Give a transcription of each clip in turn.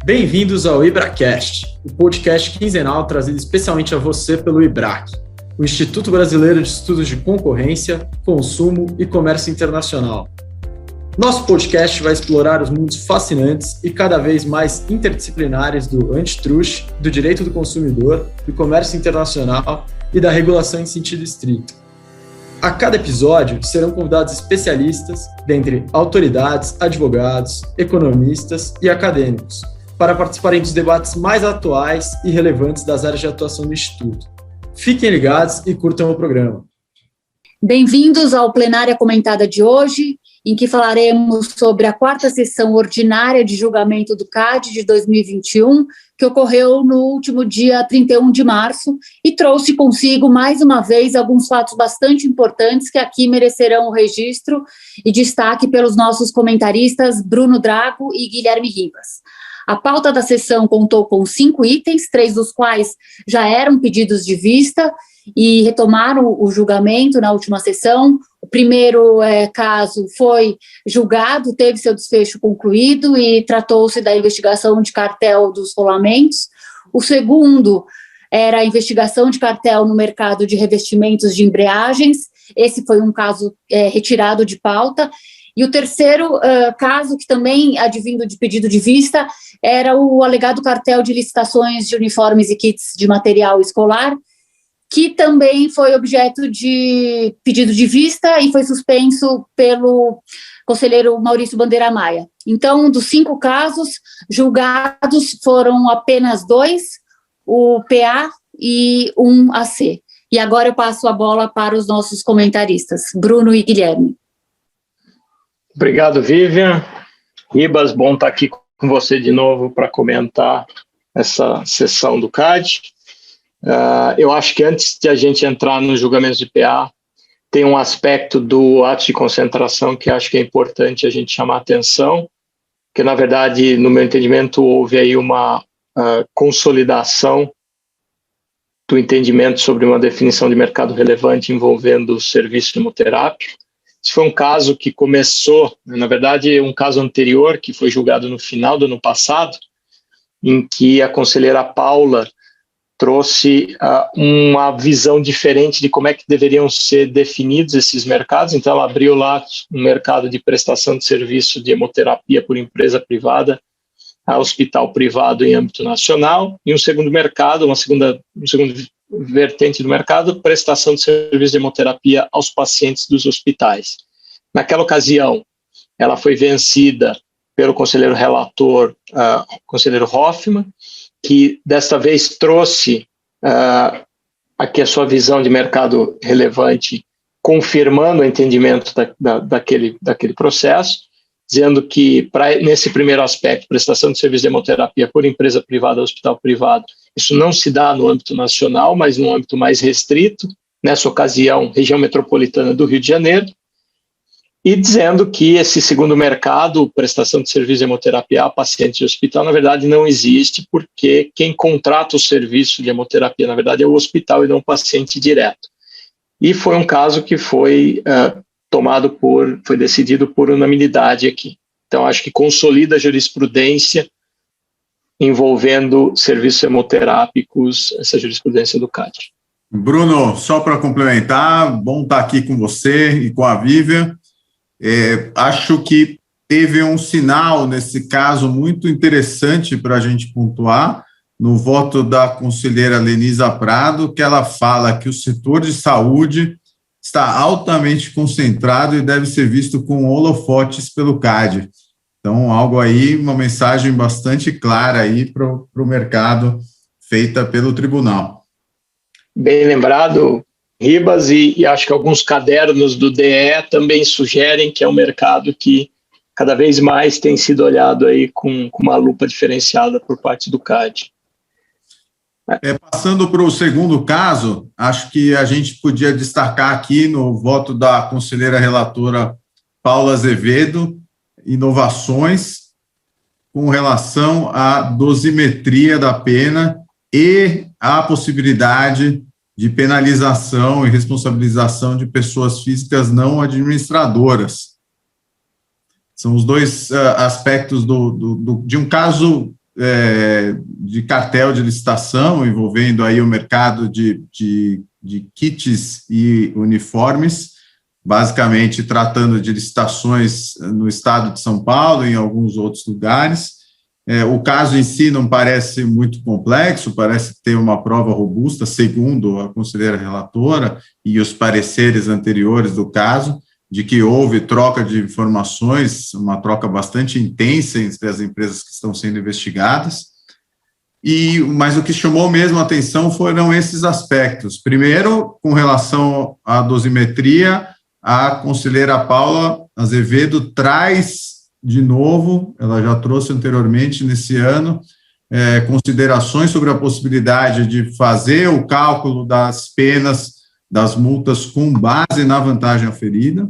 Bem-vindos ao IBRAcast, o podcast quinzenal trazido especialmente a você pelo IBRAC, o Instituto Brasileiro de Estudos de Concorrência, Consumo e Comércio Internacional. Nosso podcast vai explorar os mundos fascinantes e cada vez mais interdisciplinares do antitrust, do direito do consumidor, do comércio internacional e da regulação em sentido estrito. A cada episódio serão convidados especialistas, dentre autoridades, advogados, economistas e acadêmicos, para participarem dos debates mais atuais e relevantes das áreas de atuação do Instituto. Fiquem ligados e curtam o programa. Bem-vindos ao Plenária Comentada de hoje, em que falaremos sobre a quarta sessão ordinária de julgamento do CAD de 2021, que ocorreu no último dia 31 de março e trouxe consigo, mais uma vez, alguns fatos bastante importantes que aqui merecerão o registro e destaque pelos nossos comentaristas Bruno Drago e Guilherme Ribas. A pauta da sessão contou com 5 itens, 3 dos quais já eram pedidos de vista e retomaram o julgamento na última sessão. O primeiro caso foi julgado, teve seu desfecho concluído e tratou-se da investigação de cartel dos rolamentos. O segundo era a investigação de cartel no mercado de revestimentos de embreagens. Esse foi um caso retirado de pauta. E o terceiro caso, que também advindo de pedido de vista, era o alegado cartel de licitações de uniformes e kits de material escolar, que também foi objeto de pedido de vista e foi suspenso pelo conselheiro Maurício Bandeira Maia. Então, dos 5 casos julgados, foram apenas 2, o PA e um AC. E agora eu passo a bola para os nossos comentaristas, Bruno e Guilherme. Obrigado, Vivian. Ribas, bom estar aqui com você de novo para comentar essa sessão do CAD. Eu acho que antes de a gente entrar nos julgamentos de PA, tem um aspecto do ato de concentração que acho que é importante a gente chamar a atenção, que na verdade, no meu entendimento, houve aí uma consolidação do entendimento sobre uma definição de mercado relevante envolvendo o serviço hemoterápico. Esse foi um caso que começou, na verdade, um caso anterior, que foi julgado no final do ano passado, em que a conselheira Paula trouxe uma visão diferente de como é que deveriam ser definidos esses mercados. Então, ela abriu lá um mercado de prestação de serviço de hemoterapia por empresa privada a hospital privado em âmbito nacional, e um segundo mercado, um segundo vertente do mercado, prestação de serviço de hemoterapia aos pacientes dos hospitais. Naquela ocasião, ela foi vencida pelo conselheiro relator, conselheiro Hoffmann, que desta vez trouxe aqui a sua visão de mercado relevante, confirmando o entendimento daquele processo, dizendo que, nesse primeiro aspecto, prestação de serviço de hemoterapia por empresa privada, hospital privado, isso não se dá no âmbito nacional, mas no âmbito mais restrito, nessa ocasião, região metropolitana do Rio de Janeiro, e dizendo que esse segundo mercado, prestação de serviço de hemoterapia a pacientes de hospital, na verdade não existe, porque quem contrata o serviço de hemoterapia, na verdade, é o hospital e não o paciente direto. E foi um caso que foi foi decidido por unanimidade aqui. Então, acho que consolida a jurisprudência envolvendo serviços hemoterápicos, essa jurisprudência do CAD. Bruno, só para complementar, bom estar aqui com você e com a Vivian. Acho que teve um sinal, nesse caso, muito interessante para a gente pontuar, no voto da conselheira Lenisa Prado, que ela fala que o setor de saúde está altamente concentrado e deve ser visto com holofotes pelo CAD. Então, algo aí, uma mensagem bastante clara aí para o mercado, feita pelo tribunal. Bem lembrado, Ribas, e acho que alguns cadernos do DE também sugerem que é um mercado que cada vez mais tem sido olhado aí com uma lupa diferenciada por parte do CAD. Passando para o segundo caso, acho que a gente podia destacar aqui no voto da conselheira relatora Paula Azevedo, inovações com relação à dosimetria da pena e a possibilidade de penalização e responsabilização de pessoas físicas não administradoras. São os dois aspectos de um caso de cartel de licitação envolvendo aí o mercado de kits e uniformes, basicamente tratando de licitações no estado de São Paulo e em alguns outros lugares. O caso em si não parece muito complexo, parece ter uma prova robusta, segundo a conselheira relatora e os pareceres anteriores do caso, de que houve troca de informações, uma troca bastante intensa entre as empresas que estão sendo investigadas. Mas o que chamou mesmo a atenção foram esses aspectos. Primeiro, com relação à dosimetria, a conselheira Paula Azevedo traz de novo, ela já trouxe anteriormente nesse ano, considerações sobre a possibilidade de fazer o cálculo das penas, das multas com base na vantagem aferida,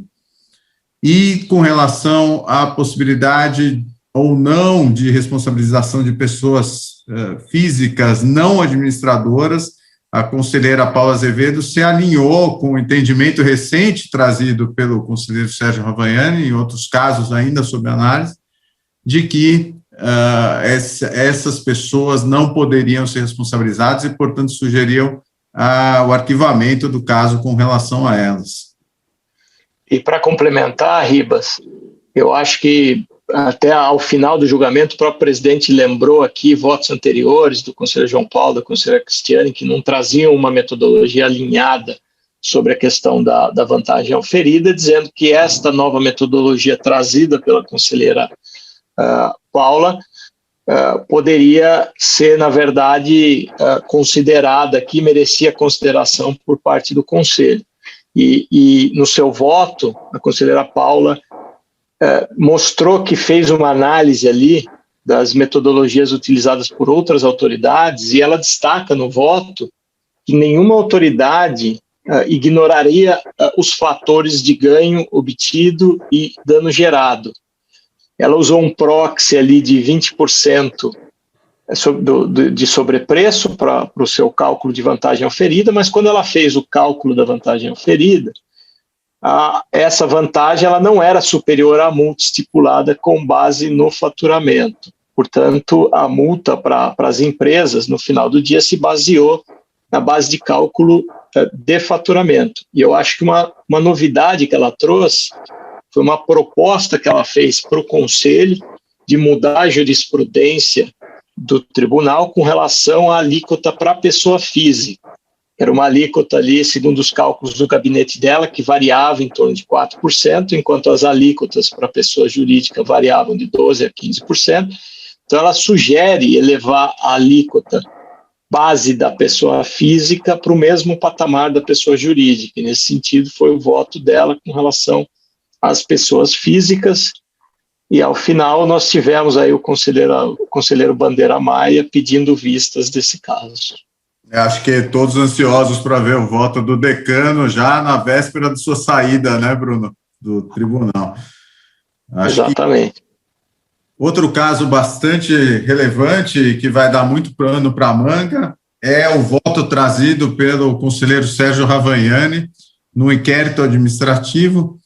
e com relação à possibilidade ou não de responsabilização de pessoas físicas não administradoras, a conselheira Paula Azevedo se alinhou com o entendimento recente trazido pelo conselheiro Sérgio Ravagnani, em outros casos ainda sob análise, de que essas pessoas não poderiam ser responsabilizadas e, portanto, sugeriam o arquivamento do caso com relação a elas. E para complementar, Ribas, eu acho que até ao final do julgamento, o próprio presidente lembrou aqui votos anteriores do conselheiro João Paulo, da conselheira Cristiane, que não traziam uma metodologia alinhada sobre a questão da vantagem auferida, dizendo que esta nova metodologia trazida pela conselheira Paula poderia ser, na verdade, considerada aqui, merecia consideração por parte do conselho. E no seu voto, a conselheira Paula mostrou que fez uma análise ali das metodologias utilizadas por outras autoridades, e ela destaca no voto que nenhuma autoridade ignoraria os fatores de ganho obtido e dano gerado. Ela usou um proxy ali de 20% de sobrepreço para o seu cálculo de vantagem auferida, mas quando ela fez o cálculo da vantagem auferida, essa vantagem ela não era superior à multa estipulada com base no faturamento. Portanto, a multa para as empresas, no final do dia, se baseou na base de cálculo de faturamento. E eu acho que uma novidade que ela trouxe foi uma proposta que ela fez para o Conselho de mudar a jurisprudência do tribunal com relação à alíquota para a pessoa física. Era uma alíquota ali, segundo os cálculos do gabinete dela, que variava em torno de 4%, enquanto as alíquotas para a pessoa jurídica variavam de 12% a 15%. Então, ela sugere elevar a alíquota base da pessoa física para o mesmo patamar da pessoa jurídica. E, nesse sentido, foi o voto dela com relação às pessoas físicas. E, ao final, nós tivemos aí o conselheiro Bandeira Maia pedindo vistas desse caso. Acho que todos ansiosos para ver o voto do decano já na véspera de sua saída, né, Bruno, do tribunal. Exatamente. Outro caso bastante relevante, que vai dar muito pano para a manga, é o voto trazido pelo conselheiro Sérgio Ravagnani no inquérito administrativo,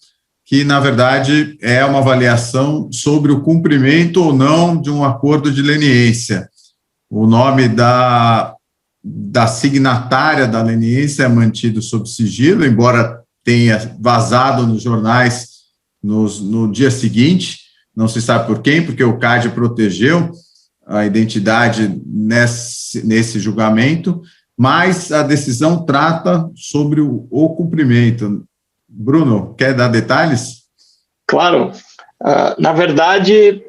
que, na verdade, é uma avaliação sobre o cumprimento ou não de um acordo de leniência. O nome da signatária da leniência é mantido sob sigilo, embora tenha vazado nos jornais no dia seguinte, não se sabe por quem, porque o CAD protegeu a identidade nesse julgamento, mas a decisão trata sobre o cumprimento. Bruno, quer dar detalhes? Claro. Na verdade,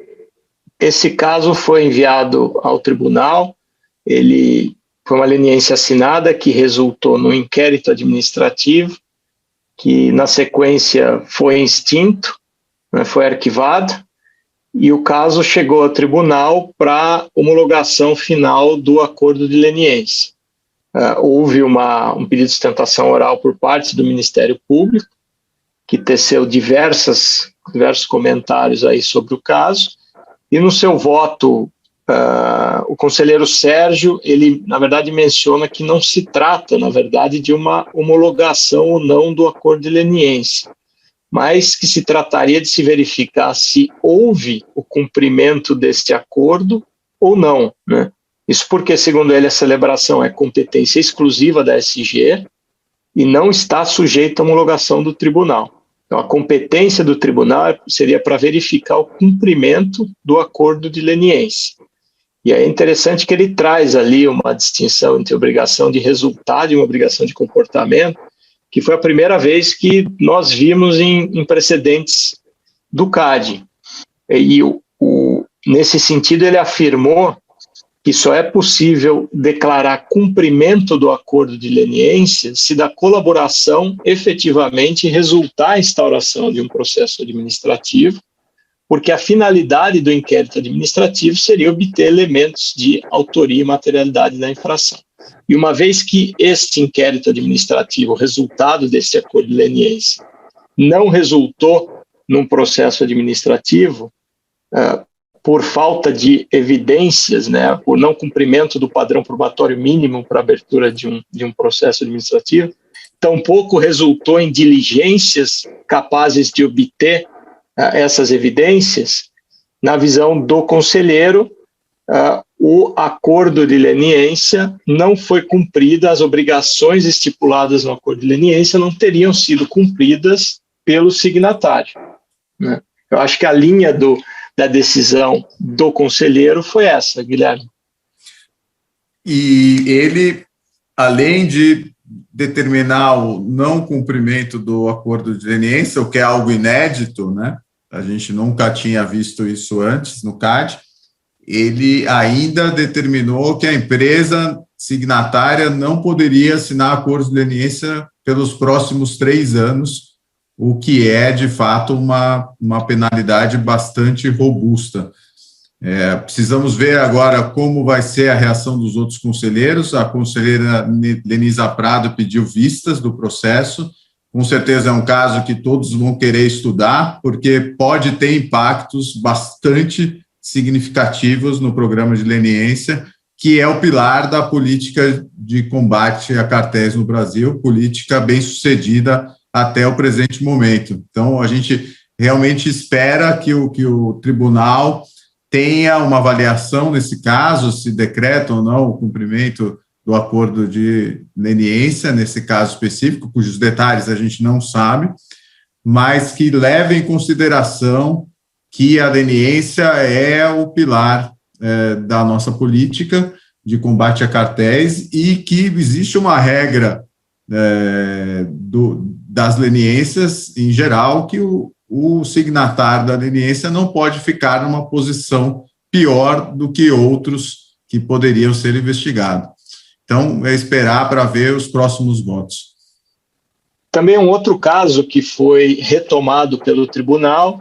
esse caso foi enviado ao tribunal, ele foi uma leniência assinada que resultou no inquérito administrativo, que na sequência foi extinto, né, foi arquivado, e o caso chegou ao tribunal para homologação final do acordo de leniência. Houve um pedido de sustentação oral por parte do Ministério Público, que teceu diversos comentários aí sobre o caso, e no seu voto, o conselheiro Sérgio, ele, na verdade, menciona que não se trata, na verdade, de uma homologação ou não do acordo de leniência, mas que se trataria de se verificar se houve o cumprimento deste acordo ou não, né? Isso porque, segundo ele, a celebração é competência exclusiva da SG e não está sujeita à homologação do tribunal. Então, a competência do tribunal seria para verificar o cumprimento do acordo de leniência. E é interessante que ele traz ali uma distinção entre obrigação de resultado e uma obrigação de comportamento, que foi a primeira vez que nós vimos em precedentes do CAD. E nesse sentido, ele afirmou que só é possível declarar cumprimento do acordo de leniência se da colaboração efetivamente resultar a instauração de um processo administrativo, porque a finalidade do inquérito administrativo seria obter elementos de autoria e materialidade da infração. E uma vez que este inquérito administrativo, resultado desse acordo de leniência, não resultou num processo administrativo, por falta de evidências, né, por não cumprimento do padrão probatório mínimo para abertura de um processo administrativo, tampouco resultou em diligências capazes de obter essas evidências. Na visão do conselheiro, o acordo de leniência não foi cumprido, as obrigações estipuladas no acordo de leniência não teriam sido cumpridas pelo signatário, né? Eu acho que a linha da decisão do conselheiro foi essa, Guilherme. E ele, além de determinar o não cumprimento do acordo de leniência, o que é algo inédito, né? A gente nunca tinha visto isso antes no CAD, ele ainda determinou que a empresa signatária não poderia assinar acordos de leniência pelos próximos 3 anos, o que é, de fato, uma penalidade bastante robusta. Precisamos ver agora como vai ser a reação dos outros conselheiros. A conselheira Lenisa Prado pediu vistas do processo. Com certeza é um caso que todos vão querer estudar, porque pode ter impactos bastante significativos no programa de leniência, que é o pilar da política de combate a cartéis no Brasil, política bem sucedida até o presente momento. Então, a gente realmente espera que o tribunal tenha uma avaliação nesse caso, se decreta ou não o cumprimento do acordo de leniência, nesse caso específico, cujos detalhes a gente não sabe, mas que leve em consideração que a leniência é o pilar da nossa política de combate a cartéis e que existe uma regra das leniências, em geral, que o signatário da leniência não pode ficar numa posição pior do que outros que poderiam ser investigados. Então, é esperar para ver os próximos votos. Também um outro caso que foi retomado pelo tribunal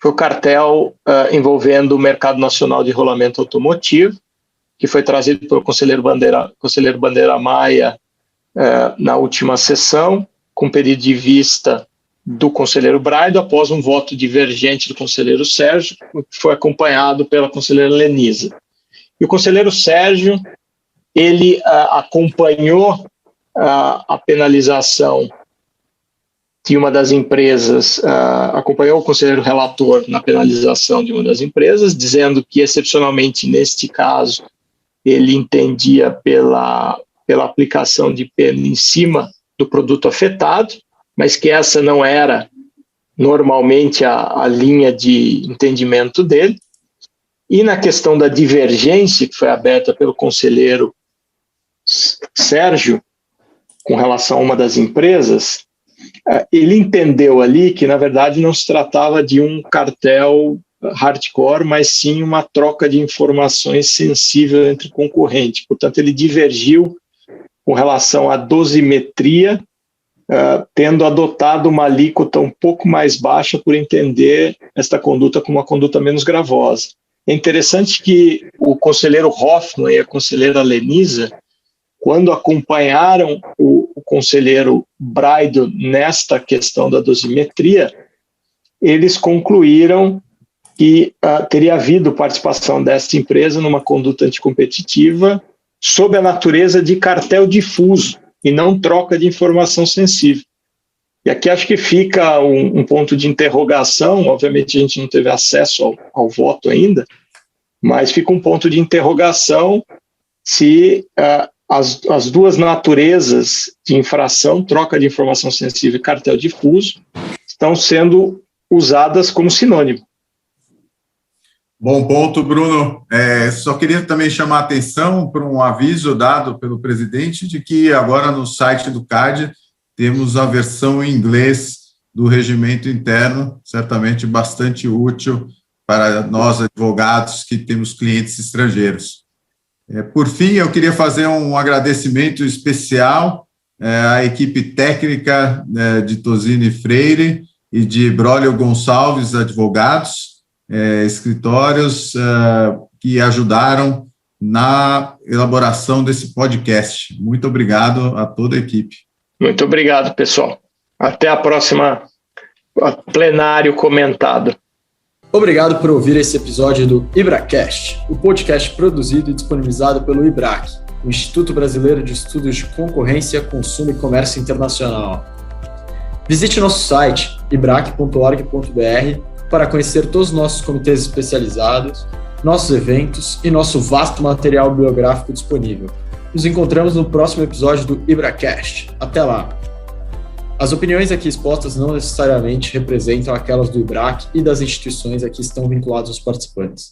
foi o cartel envolvendo o Mercado Nacional de Rolamento Automotivo, que foi trazido pelo conselheiro Bandeira Maia na última sessão, com pedido de vista do conselheiro Braido, após um voto divergente do conselheiro Sérgio, que foi acompanhado pela conselheira Lenisa. E o conselheiro Sérgio, ele acompanhou a penalização de uma das empresas, acompanhou o conselheiro relator na penalização de uma das empresas, dizendo que, excepcionalmente neste caso, ele entendia pela aplicação de pena em cima do produto afetado, mas que essa não era normalmente a linha de entendimento dele. E na questão da divergência, que foi aberta pelo conselheiro Sérgio, com relação a uma das empresas, ele entendeu ali que, na verdade, não se tratava de um cartel hardcore, mas sim uma troca de informações sensível entre concorrentes. Portanto, ele divergiu com relação à dosimetria, tendo adotado uma alíquota um pouco mais baixa por entender esta conduta como uma conduta menos gravosa. É interessante que o conselheiro Hoffman e a conselheira Lenisa, quando acompanharam o conselheiro Braido nesta questão da dosimetria, eles concluíram que teria havido participação desta empresa numa conduta anticompetitiva sob a natureza de cartel difuso e não troca de informação sensível. E aqui acho que fica um ponto de interrogação. Obviamente a gente não teve acesso ao voto ainda, mas fica um ponto de interrogação se as duas naturezas de infração, troca de informação sensível e cartel difuso, estão sendo usadas como sinônimo. Bom ponto, Bruno. Só queria também chamar a atenção para um aviso dado pelo presidente de que agora no site do CAD temos a versão em inglês do regimento interno, certamente bastante útil para nós advogados que temos clientes estrangeiros. Por fim, eu queria fazer um agradecimento especial à equipe técnica de Tosini Freire e de Brolio Gonçalves, advogados, escritórios que ajudaram na elaboração desse podcast. Muito obrigado a toda a equipe. Muito obrigado, pessoal. Até a próxima plenário comentado. Obrigado por ouvir esse episódio do IBRAcast, o podcast produzido e disponibilizado pelo IBRAC, o Instituto Brasileiro de Estudos de Concorrência, Consumo e Comércio Internacional. Visite nosso site, ibrac.org.br, para conhecer todos os nossos comitês especializados, nossos eventos e nosso vasto material biográfico disponível. Nos encontramos no próximo episódio do IBRAcast. Até lá! As opiniões aqui expostas não necessariamente representam aquelas do IBRAC e das instituições a que estão vinculados os participantes.